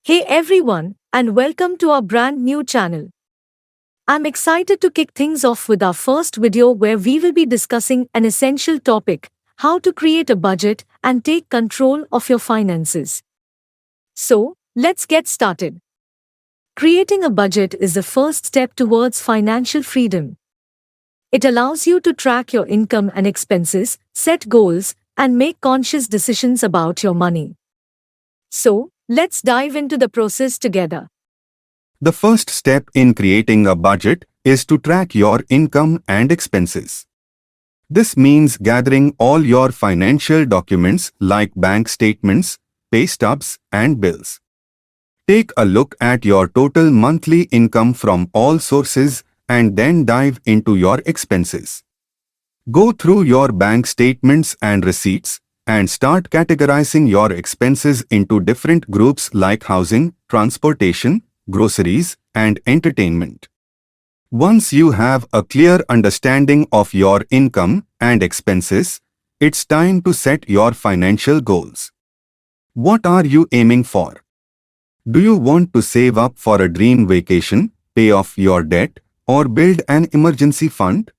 Hey everyone, and welcome to our brand new channel. I'm excited to kick things off with our first video where we will be discussing an essential topic: how to create a budget and take control of your finances. So, let's get started. Creating a budget is the first step towards financial freedom. It allows you to track your income and expenses, set goals, and make conscious decisions about your money. So, let's dive into the process together. The first step in creating a budget is to track your income and expenses. This means gathering all your financial documents like bank statements, pay stubs, and bills. Take a look at your total monthly income from all sources and then dive into your expenses. Go through your bank statements and receipts and start categorizing your expenses into different groups like housing, transportation, groceries, and entertainment. Once you have a clear understanding of your income and expenses, it's time to set your financial goals. What are you aiming for? Do you want to save up for a dream vacation, pay off your debt, or build an emergency fund?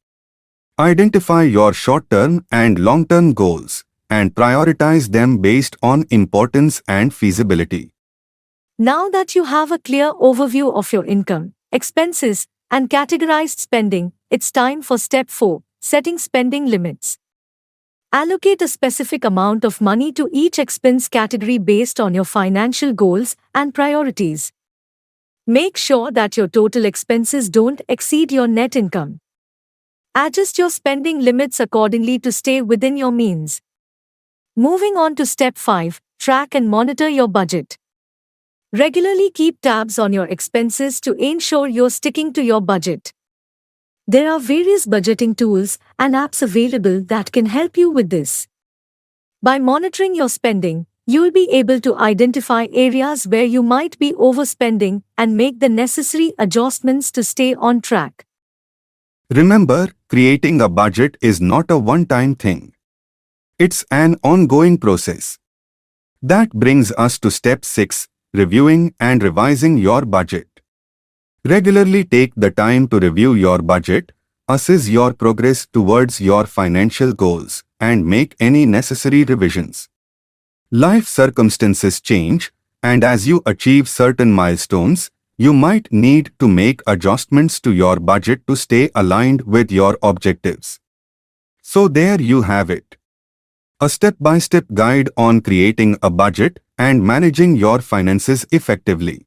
Identify your short-term and long-term goals and prioritize them based on importance and feasibility. Now that you have a clear overview of your income, expenses, and categorized spending, it's time for step 4, setting spending limits. Allocate a specific amount of money to each expense category based on your financial goals and priorities. Make sure that your total expenses don't exceed your net income. Adjust your spending limits accordingly to stay within your means. Moving on to step 5, track and monitor your budget. Regularly keep tabs on your expenses to ensure you're sticking to your budget. There are various budgeting tools and apps available that can help you with this. By monitoring your spending, you'll be able to identify areas where you might be overspending and make the necessary adjustments to stay on track. Remember, creating a budget is not a one-time thing. It's an ongoing process. That brings us to step 6, reviewing and revising your budget. Regularly take the time to review your budget, assess your progress towards your financial goals, and make any necessary revisions. Life circumstances change, and as you achieve certain milestones, you might need to make adjustments to your budget to stay aligned with your objectives. So there you have it. A step-by-step guide on creating a budget and managing your finances effectively.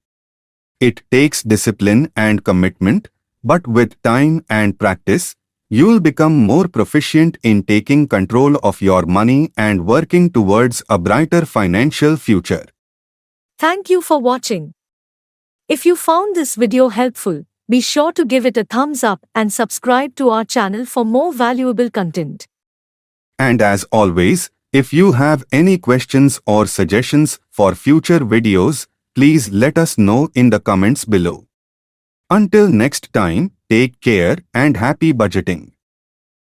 It takes discipline and commitment, but with time and practice, you'll become more proficient in taking control of your money and working towards a brighter financial future. Thank you for watching. If you found this video helpful, be sure to give it a thumbs up and subscribe to our channel for more valuable content. And as always, if you have any questions or suggestions for future videos, please let us know in the comments below. Until next time, take care and happy budgeting.